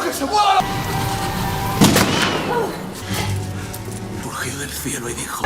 que se mueva la... Surgió del cielo y dijo...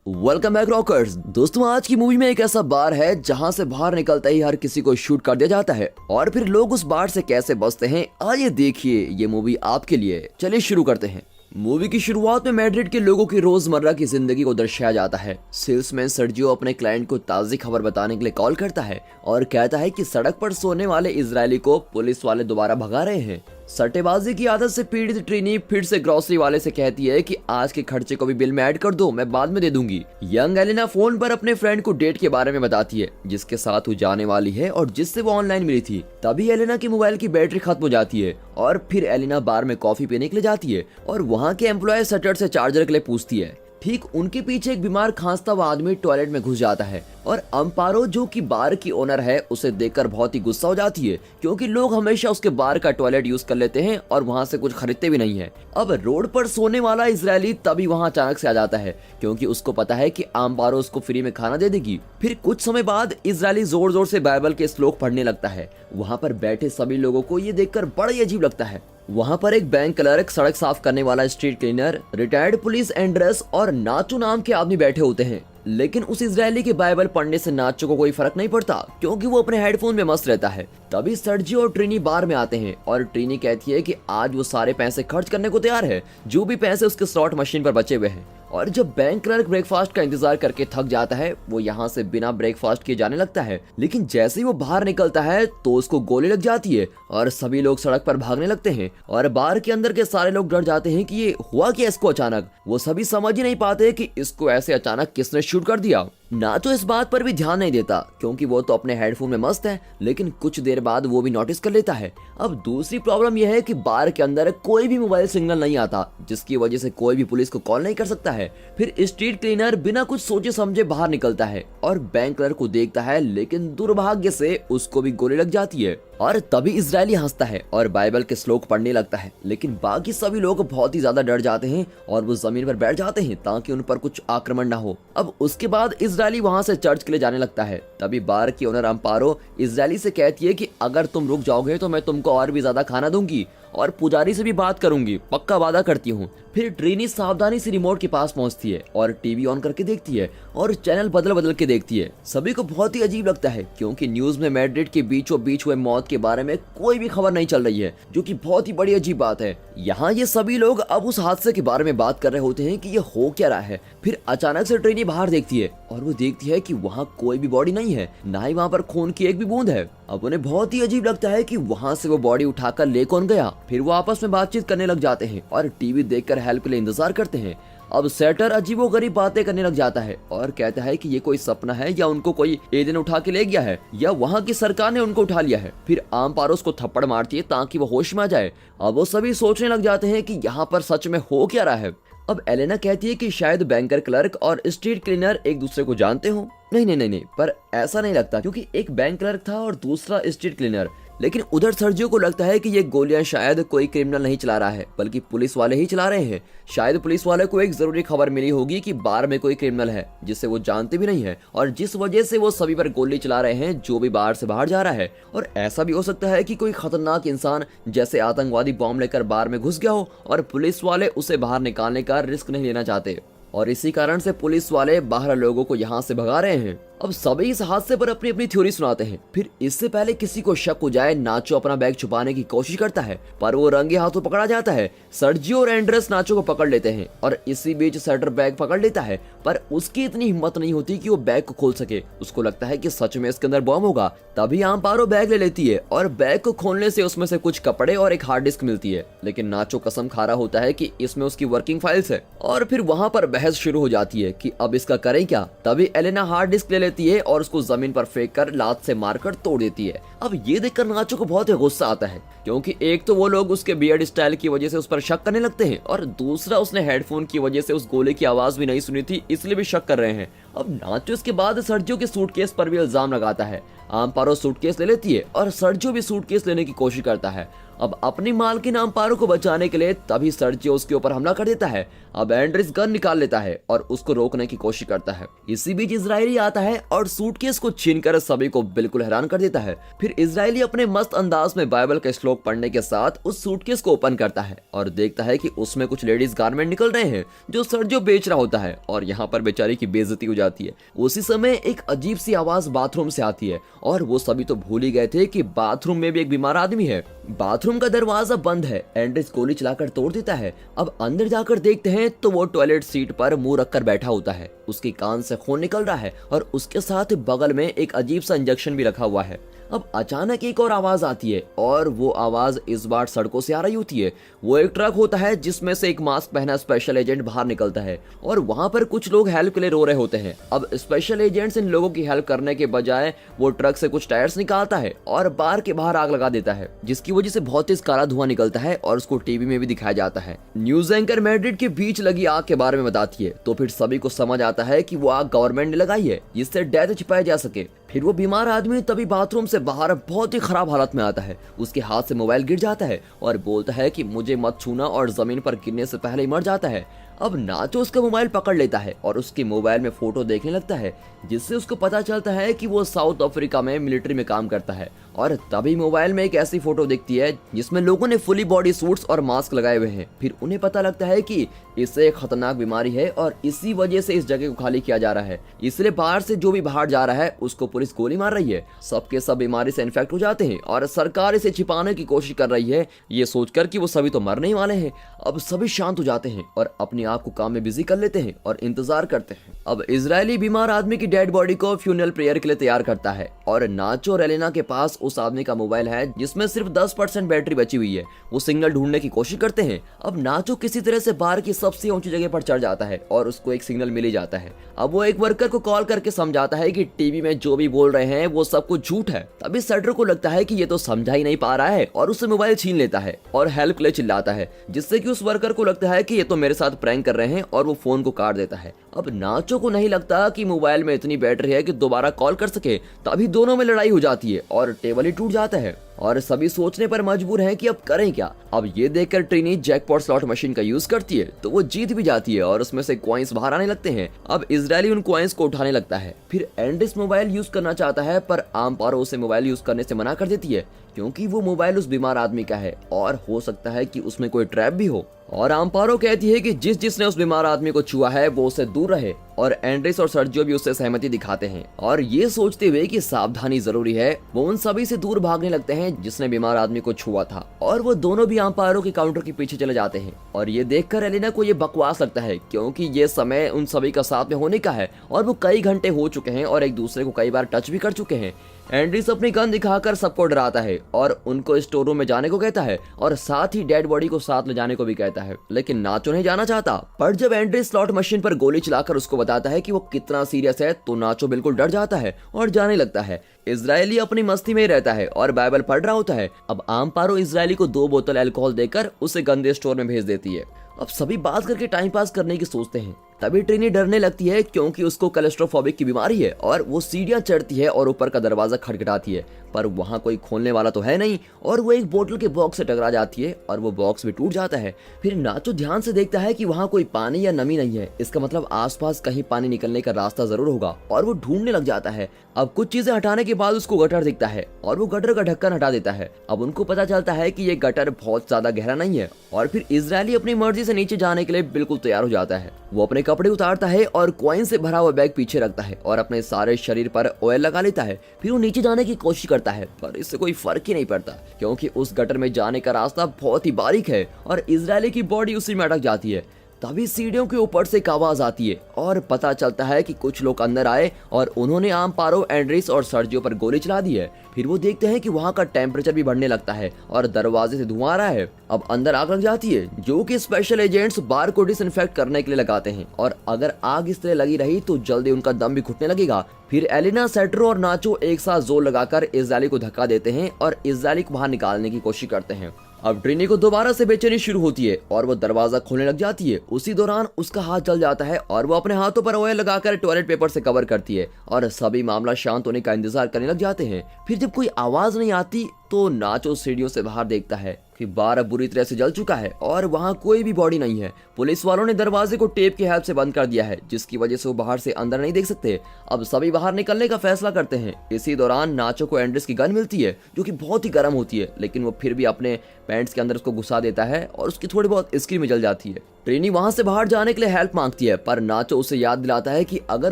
welcome back rockers. दोस्तों, आज की movie में एक ऐसा बार है जहां से बाहर निकलते ही हर किसी को शूट कर दिया जाता है और फिर लोग उस बार से कैसे बचते हैं, आइए देखिए ये मूवी आपके लिए। चलिए शुरू करते हैं। मूवी की शुरुआत में मैड्रिड के लोगों की रोजमर्रा की जिंदगी को दर्शाया जाता है। सेल्समैन सर्जियो अपने क्लाइंट को ताज़ी खबर बताने के लिए कॉल करता है और कहता है कि सड़क पर सोने वाले इजरायली को पुलिस वाले दोबारा भगा रहे हैं। सट्टेबाजी की आदत से पीड़ित ट्रिनी फिर से ग्रोसरी वाले से कहती है कि आज के खर्चे को भी बिल में ऐड कर दो, मैं बाद में दे दूंगी। यंग एलेना फोन पर अपने फ्रेंड को डेट के बारे में बताती है जिसके साथ वो जाने वाली है और जिससे वो ऑनलाइन मिली थी। तभी एलेना की मोबाइल की बैटरी खत्म हो जाती है और फिर एलेना बार में कॉफी पीने के लिए जाती है और वहाँ के एम्प्लॉय सटर से चार्जर के लिए पूछती है। ठीक उनके पीछे एक बीमार खांसता हुआ आदमी टॉयलेट में घुस जाता है और अम्पारो जो कि बार की ओनर है उसे देखकर बहुत ही गुस्सा हो जाती है क्योंकि लोग हमेशा उसके बार का टॉयलेट यूज कर लेते हैं और वहां से कुछ खरीदते भी नहीं है। अब रोड पर सोने वाला इजरायली तभी वहां अचानक से आ जाता है क्योंकि उसको पता है कि अम्पारो उसको फ्री में खाना दे देगी। फिर कुछ समय बाद इजरायली जोर जोर से बाइबल के श्लोक पढ़ने लगता है। वहाँ पर बैठे सभी लोगों को ये देखकर बड़ा ही अजीब लगता है। वहाँ पर एक बैंक क्लर्क, सड़क साफ करने वाला street cleaner, retired police Andres और नाचो नाम के आदमी बैठे होते हैं। लेकिन उस इजरायली के बाइबल पढ़ने से नाचो को कोई फर्क नहीं पड़ता क्योंकि वो अपने हेडफोन में मस्त रहता है। तभी सर्जियो और ट्रिनी बार में आते हैं और ट्रिनी कहती है कि आज वो सारे पैसे खर्च करने को तैयार है जो भी पैसे उसके स्लॉट मशीन पर बचे हुए हैं। और जब बैंक क्लर्क ब्रेकफास्ट का इंतजार करके थक जाता है वो यहाँ से बिना ब्रेकफास्ट किए जाने लगता है। लेकिन जैसे ही वो बाहर निकलता है तो उसको गोली लग जाती है और सभी लोग सड़क पर भागने लगते हैं और बार के अंदर के सारे लोग डर जाते हैं कि ये हुआ क्या इसको अचानक। वो सभी समझ ही नहीं पाते कि इसको ऐसे अचानक किसने शूट कर दिया। नाचो इस बात पर भी ध्यान नहीं देता क्योंकि वो तो अपने हेडफोन में मस्त है, लेकिन कुछ देर बाद वो भी नोटिस कर लेता है। अब दूसरी प्रॉब्लम यह है कि बार के अंदर कोई भी मोबाइल सिग्नल नहीं आता जिसकी वजह से कोई भी पुलिस को कॉल नहीं कर सकता है। फिर स्ट्रीट क्लीनर बिना कुछ सोचे समझे बाहर निकलता है और बैंक क्लर्क को देखता है, लेकिन दुर्भाग्य से उसको भी गोली लग जाती है। और तभी इजरायली हंसता है और बाइबल के श्लोक पढ़ने लगता है, लेकिन बाकी सभी लोग बहुत ही ज्यादा डर जाते हैं और वो जमीन पर बैठ जाते हैं ताकि उन पर कुछ आक्रमण ना हो। अब उसके बाद इजरायली वहां से चर्च के लिए जाने लगता है। तभी बार की ओनर अम्पारो इजरायली से कहती है कि अगर तुम रुक जाओगे तो मैं तुमको और भी ज्यादा खाना दूंगी और पुजारी से भी बात करूंगी, पक्का वादा करती हूँ। फिर ट्रिनी सावधानी से रिमोट के पास पहुंचती है और टीवी ऑन करके देखती है और चैनल बदल बदल के देखती है। सभी को बहुत ही अजीब लगता है क्योंकि न्यूज में मैड्रिड के बीचों बीच हुए मौत के बारे में कोई भी खबर नहीं चल रही है, जो कि बहुत ही बड़ी अजीब बात है। यहाँ ये सभी लोग अब उस हादसे के बारे में बात कर रहे होते हैं कि ये हो क्या रहा है। फिर अचानक से ट्रिनी बाहर देखती है और वो देखती है कि वहाँ कोई भी बॉडी नहीं है, ना ही वहाँ पर खून की एक भी बूंद है। अब उन्हें बहुत ही अजीब लगता है कि वहाँ से वो बॉडी उठाकर ले कौन गया। फिर वो आपस में बातचीत करने लग जाते हैं और टीवी देखकर हेल्प के लिए इंतजार करते हैं। अब सेटर अजीबोगरीब बातें करने लग जाता है और कहता है कि ये कोई सपना है या उनको कोई एलियन उठा के ले गया है या वहाँ की सरकार ने उनको उठा लिया है। फिर अम्पारो उसको थप्पड़ मारती है ताकि वो होश में आ जाए। अब वो सभी सोचने लग जाते हैं कि यहाँ पर सच में हो क्या रहा है। अब एलेना कहती है कि शायद बैंकर क्लर्क और स्ट्रीट क्लीनर एक दूसरे को जानते हो। नहीं, पर ऐसा नहीं लगता क्योंकि एक बैंक क्लर्क था और दूसरा स्ट्रीट क्लीनर। लेकिन उधर सर्जियो को लगता है कि ये गोलियां शायद कोई क्रिमिनल नहीं चला रहा है बल्कि पुलिस वाले ही चला रहे हैं। शायद पुलिस वाले को एक जरूरी खबर मिली होगी कि बार में कोई क्रिमिनल है जिसे वो जानते भी नहीं है और जिस वजह से वो सभी पर गोली चला रहे हैं जो भी बार से बाहर जा रहा है। और ऐसा भी हो सकता है कि कोई खतरनाक इंसान जैसे आतंकवादी बॉम्ब लेकर बार में घुस गया हो और पुलिस वाले उसे बाहर निकालने का रिस्क नहीं लेना चाहते और इसी कारण से पुलिस वाले बाहर लोगों को यहाँ से भगा रहे हैं। अब सभी इस हादसे पर अपनी अपनी थ्योरी सुनाते हैं। फिर इससे पहले किसी को शक हो जाए, नाचो अपना बैग छुपाने की कोशिश करता है पर वो रंगे हाथों पकड़ा जाता है। सर्जियो और एंड्रेस नाचो को पकड़ लेते हैं और इसी बीच सटर बैग पकड़ लेता है पर उसकी इतनी हिम्मत नहीं होती कि वो बैग को खोल सके। उसको लगता है कि सच में इसके अंदर बम होगा। तभी अम्पारो बैग ले लेती है और बैग को खोलने से उसमें से कुछ कपड़े और एक हार्ड डिस्क मिलती है। लेकिन नाचो कसम खा रहा होता है कि इसमें उसकी वर्किंग फाइल्स है और फिर वहाँ पर बहस शुरू हो जाती है कि अब इसका करें क्या। तभी एलेना हार्ड डिस्क ले लेती है और उसको जमीन पर फेंक कर लात से मारकर तोड़ देती है। अब ये देखकर नाचो को बहुत ही गुस्सा आता है क्योंकि एक तो वो लोग उसके बियर्ड स्टाइल की वजह से उस पर शक करने लगते हैं और दूसरा उसने हेडफोन की वजह से उस गोले की आवाज भी नहीं सुनी थी इसलिए भी शक कर रहे हैं। अब नाचो इसके बाद सर्जियो के सूटकेस पर भी इल्जाम लगाता है। अम्पारो सूटकेस ले लेती है और सर्जियो भी सूटकेस लेने की कोशिश करता है अब अपनी मालकिन अम्पारो को बचाने के लिए तभी सर्जियो उसके ऊपर हमला कर देता है। अब एंड्रिस गन निकाल लेता है और उसको रोकने की कोशिश करता है। इसी बीच इजरायली आता है और सूटकेस को छीनकर सभी को बिल्कुल हैरान कर देता है। फिर इजरायली अपने मस्त अंदाज में बाइबल का श्लोक पढ़ने के साथ उस सूटकेस को ओपन करता है और देखता है कि उसमें कुछ लेडीज गारमेंट निकल रहे हैं जो सर्जियो बेच रहा होता है और यहाँ पर बेचारी की बेइज्जती हो जाती है। उसी समय एक अजीब सी आवाज बाथरूम से आती है और वो सभी तो भूल ही गए थे कि बाथरूम में भी एक बीमार आदमी है। बाथरूम का दरवाजा बंद है। एंड्रिस गोली चलाकर तोड़ देता है। अब अंदर जाकर देखते हैं तो वो टॉयलेट सीट पर मुंह रखकर बैठा होता है। उसके कान से खून निकल रहा है और उसके साथ बगल में एक अजीब सा इंजेक्शन भी रखा हुआ है। अब अचानक एक और आवाज आती है और वो आवाज इस बार सड़कों से आ रही होती है। वो एक ट्रक होता है जिसमें से एक मास्क पहना स्पेशल एजेंट बाहर निकलता है और वहां पर कुछ लोग हेल्प के लिए रो रहे होते हैं। अब स्पेशल एजेंट्स इन लोगों की हेल्प करने के बजाय वो ट्रक से कुछ टायर्स निकालता है और बार के बाहर आग लगा देता है, जिसकी वजह से बहुत तेज काला धुआं निकलता है और उसको टीवी में भी दिखाया जाता है। न्यूज एंकर मैड्रिड के बीच लगी आग के बारे में बताती है तो फिर सभी को समझ आता है कि वो आग गवर्नमेंट ने लगाई है जिससे डेथ छिपाया जा सके। फिर वो बीमार आदमी तभी बाथरूम से बाहर बहुत ही खराब हालत में आता है। उसके हाथ से मोबाइल गिर जाता है और बोलता है कि मुझे मत छूना और जमीन पर गिरने से पहले ही मर जाता है। अब नाचो उसका मोबाइल पकड़ लेता है और उसके मोबाइल में फोटो देखने लगता है, जिससे उसको पता चलता है कि वो साउथ अफ्रीका में मिलिट्री में काम करता है। और तभी मोबाइल में एक ऐसी फोटो दिखती है जिसमें लोगों ने फुली बॉडी सूट्स और मास्क लगाए हुए हैं। फिर उन्हें पता लगता है कि इससे एक खतरनाक बीमारी है और इसी वजह से इस जगह को खाली किया जा रहा है, इसलिए बाहर से जो भी बाहर जा रहा है उसको पुलिस गोली मार रही है। सबके सब बीमारी से इन्फेक्ट हो जाते हैं और सरकार इसे छिपाने की कोशिश कर रही है, ये सोचकर कि वो सभी तो मरने ही वाले हैं। अब सभी शांत हो जाते हैं और अपने आप को काम में बिजी कर लेते हैं और इंतजार करते हैं। अब इजरायली बीमार आदमी की डेड बॉडी को फ्यूनरल प्रेयर के लिए तैयार करता है और नाचो और एलेना के पास उस आदमी का मोबाइल है जिसमें सिर्फ 10% बैटरी बची हुई है। वो सिग्नल ढूंढने की कोशिश करते हैं। अब नाचो किसी तरह से बाहर की सबसे ऊंची जगह पर चढ़ जाता है और उसको एक सिग्नल मिल ही जाता है। अब वो एक वर्कर को कॉल करके समझाता है कि टीवी में जो भी बोल रहे हैं वो सब कुछ झूठ है। तभी सटर को लगता है कि ये तो समझा ही नहीं पा रहा है और उससे मोबाइल छीन लेता है और हेल्प के लिए चिल्लाता है, जिससे कि उस वर्कर को लगता है कि ये तो मेरे साथ प्रैंक कर रहे हैं और वो फोन को काट देता है। अब नाचो को नहीं लगता कि मोबाइल में इतनी बैटरी है कि दोबारा कॉल कर सके, तभी दोनों में लड़ाई हो जाती है और टेबल ही टूट जाता है और सभी सोचने पर मजबूर हैं कि अब करें क्या। अब ये देखकर ट्रिनी जैकपॉट स्लॉट मशीन का यूज करती है तो वो जीत भी जाती है और उसमें से कॉइंस बाहर आने लगते हैं। अब इजरायली उन कॉइंस को उठाने लगता है। फिर एंड्रिस मोबाइल यूज करना चाहता है पर अम्पारो उसे मोबाइल यूज करने से मना कर देती है क्योंकि वो मोबाइल उस बीमार आदमी का है और हो सकता है कि उसमें कोई ट्रैप भी हो। और अम्पारो कहती है कि जिसने उस बीमार आदमी को छुआ है वो उससे दूर रहे और एंड्रिस और सर्जियो भी उससे सहमति दिखाते हैं और ये सोचते हुए कि सावधानी जरूरी है वो उन सभी से दूर भागने लगते हैं जिसने बीमार आदमी को छुआ था और वो दोनों भी अम्पारो के काउंटर के पीछे चले जाते हैं। और ये देखकर एलेना को ये बकवास लगता है क्योंकि ये समय उन सभी का साथ में होने का है और वो कई घंटे हो चुके हैं और एक दूसरे को कई बार टच भी कर चुके हैं। एंड्रिस अपनी गन दिखाकर सबको डराता है और उनको स्टोर रूम में जाने को कहता है और साथ ही डेड बॉडी को साथ ले जाने को भी कहता है, लेकिन नाचो नहीं जाना चाहता। पर जब एंड्रिस स्लॉट मशीन पर गोली चलाकर उसको बताता है कि वो कितना सीरियस है तो नाचो बिल्कुल डर जाता है और जाने लगता है। इजरायली अपनी मस्ती में ही रहता है और बाइबल पढ़ रहा होता है। अब अम्पारो इजरायली को 2 बोतल अल्कोहल देकर उसे गंदे स्टोर में भेज देती है। अब सभी बात करके टाइम पास करने की सोचते हैं। तभी ट्रिनी डरने लगती है क्योंकि उसको कोलेस्ट्रोफोबिक की बीमारी है और वो सीढ़ियां चढ़ती है और ऊपर का दरवाजा खटखटाती है पर वहां कोई खोलने वाला तो है नहीं और वो एक बोतल के बॉक्स से टकरा जाती है और वो बॉक्स भी टूट जाता है। फिर नाचो ध्यान से देखता है कि वहां कोई पानी या नमी नहीं है, इसका मतलब आसपास कहीं पानी निकलने का रास्ता जरूर होगा और वो ढूंढने लग जाता है। अब कुछ चीजें हटाने के बाद उसको गटर दिखता है और वो गटर का ढक्कन हटा देता है। अब उनको पता चलता है कि ये गटर बहुत ज्यादा गहरा नहीं है और फिर इजरायली अपनी मर्जी से नीचे जाने के लिए बिल्कुल तैयार हो जाता है। वो अपने कपड़े उतारता है और कॉइन से भरा हुआ बैग पीछे रखता है और अपने सारे शरीर पर ऑयल लगा लेता है। फिर वो नीचे जाने की कोशिश करता है पर इससे कोई फर्क ही नहीं पड़ता क्योंकि उस गटर में जाने का रास्ता बहुत ही बारीक है और इजरायली की बॉडी उसी में अटक जाती है। तभी सीढ़ियों के ऊपर से एक आवाज आती है और पता चलता है कि कुछ लोग अंदर आए और उन्होंने अम्पारो, एंड्रिस और सर्जियो पर गोली चला दी है। फिर वो देखते हैं कि वहाँ का टेम्परेचर भी बढ़ने लगता है और दरवाजे से धुआं आ रहा है। अब अंदर आग लग जाती है जो कि स्पेशल एजेंट्स बार को डिसइंफेक्ट करने के लिए लगाते हैं और अगर आग इस तरह लगी रही तो जल्दी उनका दम भी घुटने लगेगा। फिर एलेना, सेट्रो और नाचो एक साथ जोर लगाकर इजरायली को धक्का देते हैं और इजरायली को बाहर निकालने की कोशिश करते हैं। अब ट्रिनी को दोबारा से बेचैनी शुरू होती है और वो दरवाजा खोलने लग जाती है। उसी दौरान उसका हाथ जल जाता है और वो अपने हाथों पर ऑयल लगाकर टॉयलेट पेपर से कवर करती है और सभी मामला शांत होने का इंतजार करने लग जाते हैं। फिर जब कोई आवाज नहीं आती तो नाचो सीढ़ियों से बाहर देखता है कि बार अब बुरी तरह से जल चुका है और वहाँ कोई भी बॉडी नहीं है। पुलिस वालों ने दरवाजे को टेप की हेल्प से बंद कर दिया है, जिसकी वजह से वो बाहर से अंदर नहीं देख सकते। अब सभी बाहर निकलने का फैसला करते हैं। इसी दौरान नाचो को एंड्रेस की गन मिलती है, जो कि बहुत ही गर्म होती है, लेकिन वो फिर भी अपने पैंट्स के अंदर उसको घुसा देता है और उसकी थोड़ी बहुत स्क्रीन में जल जाती है। ट्रिनी वहां से बाहर जाने के लिए हेल्प मांगती है, पर नाचो उसे याद दिलाता है कि अगर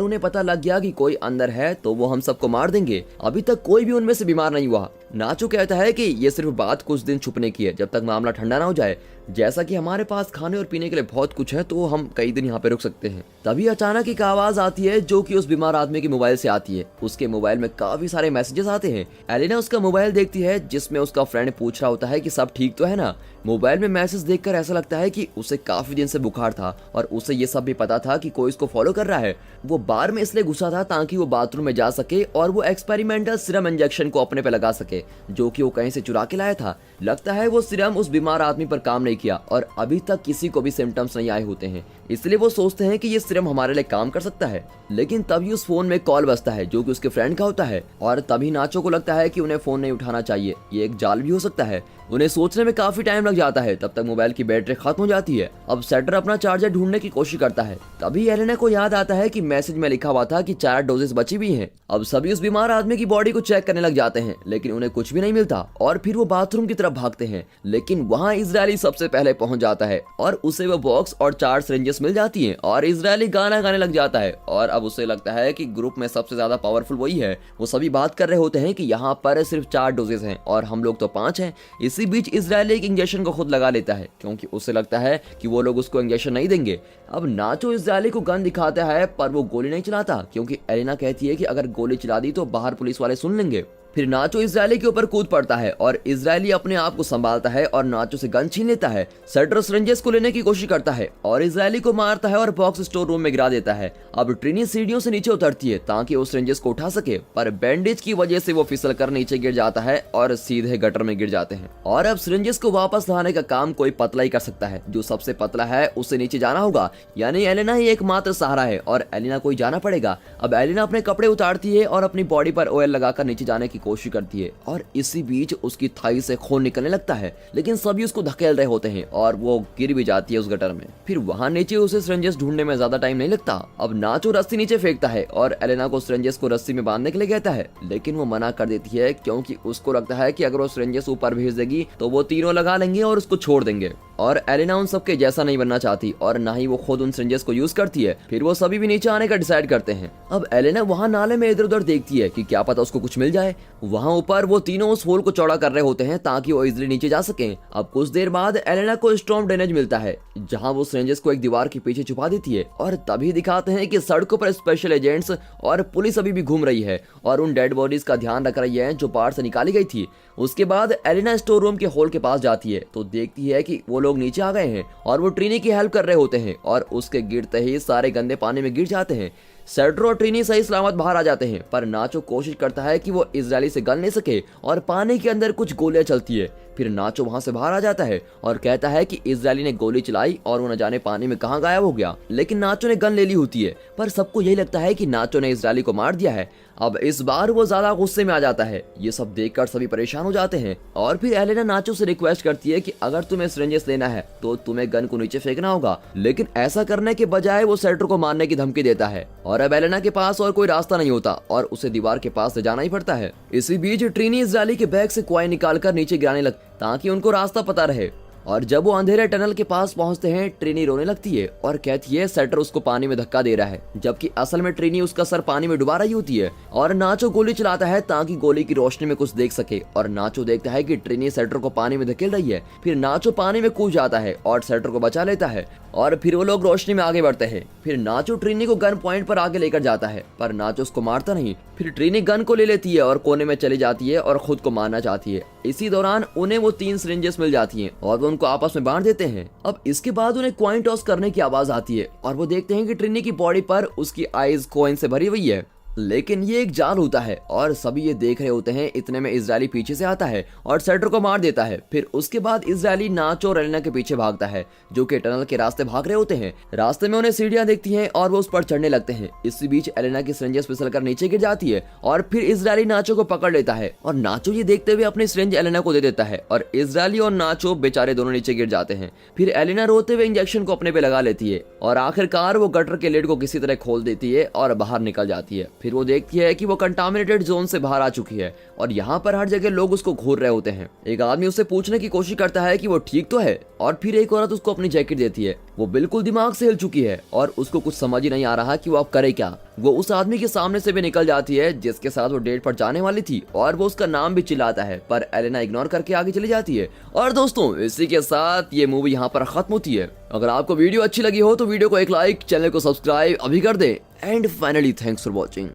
उन्हें पता लग गया कि कोई अंदर है तो वो हम सबको मार देंगे। अभी तक कोई भी उनमें से बीमार नहीं हुआ। नाचो कहता है कि ये सिर्फ बात कुछ दिन छुपने की है, जब तक मामला ठंडा ना हो जाए। जैसा कि हमारे पास खाने और पीने के लिए बहुत कुछ है, तो हम कई दिन यहाँ पे रुक सकते हैं। तभी अचानक एक आवाज आती है, जो कि उस बीमार आदमी के मोबाइल से आती है। उसके मोबाइल में काफी सारे मैसेजेस आते हैं। एलिना उसका मोबाइल देखती है, जिसमें उसका फ्रेंड पूछ रहा होता है कि सब ठीक तो है ना। मोबाइल में मैसेज देखकर ऐसा लगता है कि उसे काफी दिन से बुखार था और उसे ये सब भी पता था कि कोई इसको फॉलो कर रहा है। वो बार में इसलिए घुसा था ताकि वो बाथरूम में जा सके और वो एक्सपेरिमेंटल सीरम इंजेक्शन को अपने पे लगा सके, जो कि वो कहीं से चुरा के लाया था। लगता है वो सीरम उस बीमार आदमी पर काम नहीं किया और अभी तक किसी को भी सिम्टम्स नहीं आए होते हैं, इसलिए वो सोचते हैं कि ये सीरम हमारे लिए काम कर सकता है। लेकिन तभी उस फोन में कॉल बजता है, जो कि उसके फ्रेंड का होता है, और तभी नाचो को लगता है कि उन्हें फोन नहीं उठाना चाहिए, ये एक जाल भी हो सकता है। उन्हें सोचने में काफी टाइम लग जाता है। तब तक मोबाइल की बैटरी खत्म हो जाती है। अब सेटर अपना चार्जर ढूंढने की कोशिश करता है। तभी एलेना को याद आता है कि मैसेज में लिखा हुआ था कि 4 डोजेस बची हुई हैं। अब सभी उस बीमार आदमी की बॉडी को चेक करने लग जाते हैं, लेकिन उन्हें कुछ भी नहीं मिलता और फिर वो बाथरूम की तरफ भागते हैं। लेकिन वहाँ इजरायली सबसे पहले पहुंच जाता है और उसे वो बॉक्स और 4 सिरिंजेस मिल जाती है और इजरायली गाना गाने लग जाता है। और अब उसे लगता है कि ग्रुप में सबसे ज्यादा पावरफुल वही है। वो सभी बात कर रहे होते हैं कि यहाँ पर सिर्फ 4 डोजेस हैं और हम लोग तो 5 हैं। इसी बीच इजरायली एक इंजेक्शन को खुद लगा लेता है, क्योंकि उसे लगता है कि वो लोग उसको इंजेक्शन नहीं देंगे। अब नाचो इजरायली को गन दिखाता है, पर वो गोली नहीं चलाता, क्योंकि एलेना कहती है कि अगर गोली चला दी तो बाहर पुलिस वाले सुन लेंगे। फिर नाचो इजरायली के ऊपर कूद पड़ता है और इजरायली अपने आप को संभालता है और नाचो से गन छीन लेता है। सेटर सिरिंजेस को लेने की कोशिश करता है और इजरायली को मारता है और बॉक्स स्टोर रूम में गिरा देता है। अब ट्रिनी सीढ़ियों से नीचे उतरती है ताकि वो सिरिंजेस को उठा सके, पर बैंडेज की वजह से वो फिसल कर नीचे गिर जाता है और सीधे गटर में गिर जाते हैं। और अब सिरिंजेस को वापस लाने का काम कोई पतला ही कर सकता है। जो सबसे पतला है उसे नीचे जाना होगा, यानी एलेना ही एकमात्र सहारा है और एलेना को ही जाना पड़ेगा। अब एलेना अपने कपड़े उतारती है और अपनी बॉडी पर ऑयल लगाकर नीचे जाने की कोशिश करती है और इसी बीच उसकी थाई से खून निकलने लगता है, लेकिन सभी उसको धकेल रहे होते हैं और वो गिर भी जाती है उस गटर में। फिर वहां नीचे उसे सिरिंजेस ढूंढने में ज्यादा टाइम नहीं लगता। अब नाचो रस्सी नीचे फेंकता है और एलेना को सिरिंजेस को रस्सी में बांधने के लिए कहता है, लेकिन वो मना कर देती है, क्योंकि उसको लगता है कि अगर वो सिरिंजेस ऊपर भेज देगी तो वो तीनों लगा लेंगे और उसको छोड़ देंगे। और एलेना उन सबके जैसा नहीं बनना चाहती और ना ही वो खुद उन सिरिंजेस को यूज करती है। फिर वो सभी भी नीचे आने का डिसाइड करते हैं। अब एलेना वहां नाले में इधर उधर देखती है कि क्या पता उसको कुछ मिल जाए। वहां ऊपर वो तीनों उस होल को चौड़ा कर रहे होते हैं ताकि वो इजिली नीचे जा सकें। अब कुछ देर बाद एलेना को स्टॉर्म ड्रेनेज मिलता है, जहां वो सिरिंजेस को एक दीवार के पीछे छुपा देती है और तभी दिखाते हैं कि सड़कों पर स्पेशल एजेंट्स और पुलिस अभी भी घूम रही है और उन डेड बॉडीज का ध्यान रख रही है जो बाहर से निकाली गई थी। उसके बाद एलेना स्टोर रूम के होल के पास जाती है तो देखती है कि वो लोग नीचे आ गए हैं और वो ट्रिनी की हेल्प कर रहे होते हैं और उसके गिरते ही सारे गंदे पानी में गिर जाते हैं। सेड्रो और ट्रिनी सही सलामत बाहर आ जाते हैं, पर नाचो कोशिश करता है कि वो इजरायली से गल नहीं सके और पानी के अंदर कुछ गोलियां चलती है। फिर नाचो वहां से बाहर आ जाता है और कहता है कि इजरायली ने गोली चलाई और वो न जाने पानी में कहां गायब हो गया। लेकिन नाचो ने गन ले ली होती है, पर सबको यही लगता है कि नाचो ने इजरायली को मार दिया है। अब इस बार वो ज्यादा गुस्से में आ जाता है। ये सब देखकर सभी परेशान हो जाते हैं और फिर एलेना नाचो से रिक्वेस्ट करती है कि अगर तुम्हें सिरिंजेस लेना है तो तुम्हें गन को नीचे फेंकना होगा। लेकिन ऐसा करने के बजाय वो सेटर को मारने की धमकी देता है और अब एलेना के पास और कोई रास्ता नहीं होता और उसे दीवार के पास ले जाना ही पड़ता है। इसी बीच ट्रिनी इजरायली के बैग से कॉइन निकालकर नीचे गिराने लगती ताकि उनको रास्ता पता रहे। और जब वो अंधेरे टनल के पास पहुंचते हैं, ट्रिनी रोने लगती है और कहती है सेटर उसको पानी में धक्का दे रहा है, जबकि असल में ट्रिनी उसका सर पानी में डुबा रही होती है। और नाचो गोली चलाता है ताकि गोली की रोशनी में कुछ देख सके और नाचो देखता है कि ट्रिनी सेटर को पानी में धकेल रही है। फिर नाचो पानी में कूद जाता है और सेटर को बचा लेता है और फिर वो लोग रोशनी में आगे बढ़ते हैं। फिर नाचो ट्रिनी को गन पॉइंट पर आगे लेकर जाता है, पर नाचो उसको मारता नहीं। फिर ट्रिनी गन को ले लेती है और कोने में चली जाती है और खुद को मारना चाहती है। इसी दौरान उन्हें वो 3 सिरिंजेस मिल जाती हैं और वो उनको आपस में बांट देते हैं। अब इसके बाद उन्हें कॉइन टॉस करने की आवाज आती है और वो देखते हैं कि ट्रिनी की बॉडी पर उसकी आईज कॉइन से भरी हुई है लेकिन ये एक जाल होता है और सभी ये देख रहे होते हैं। इतने में इजरायली पीछे से आता है और सेड्रो को मार देता है। फिर उसके बाद इजरायली नाचो और एलेना के पीछे भागता है, जो कि टनल के रास्ते भाग रहे होते हैं। रास्ते में उन्हें सीढ़ियां दिखती हैं और वो उस पर चढ़ने लगते हैं। इसी बीच एलेना की सिरिंज फिसल कर नीचे गिर जाती है और फिर इजरायली नाचो को पकड़ लेता है और नाचो ये देखते हुए अपनी सिरिंज एलेना को दे देता है और इजरायली और नाचो बेचारे दोनों नीचे गिर जाते हैं। फिर एलेना रोते हुए इंजेक्शन को अपने पे लगा लेती है और आखिरकार वो गटर के लिड को किसी तरह खोल देती है और बाहर निकल जाती है। फिर वो देखती है कि वो कंटामिनेटेड जोन से बाहर आ चुकी है और यहाँ पर हर जगह लोग उसको घूर रहे होते हैं। एक आदमी उससे पूछने की कोशिश करता है कि वो ठीक तो है और फिर एक औरत उसको अपनी जैकेट देती है। वो बिल्कुल दिमाग से हिल चुकी है और उसको कुछ समझ ही नहीं आ रहा कि वो अब करे क्या। वो उस आदमी के सामने से भी निकल जाती है जिसके साथ वो डेट पर जाने वाली थी और वो उसका नाम भी चिल्लाता है, पर एलेना इग्नोर करके आगे चली जाती है। और दोस्तों, इसी के साथ ये मूवी यहाँ पर खत्म होती है। अगर आपको वीडियो अच्छी लगी हो तो वीडियो को एक लाइक, चैनल को सब्सक्राइब अभी कर दे। And finally thanks for watching.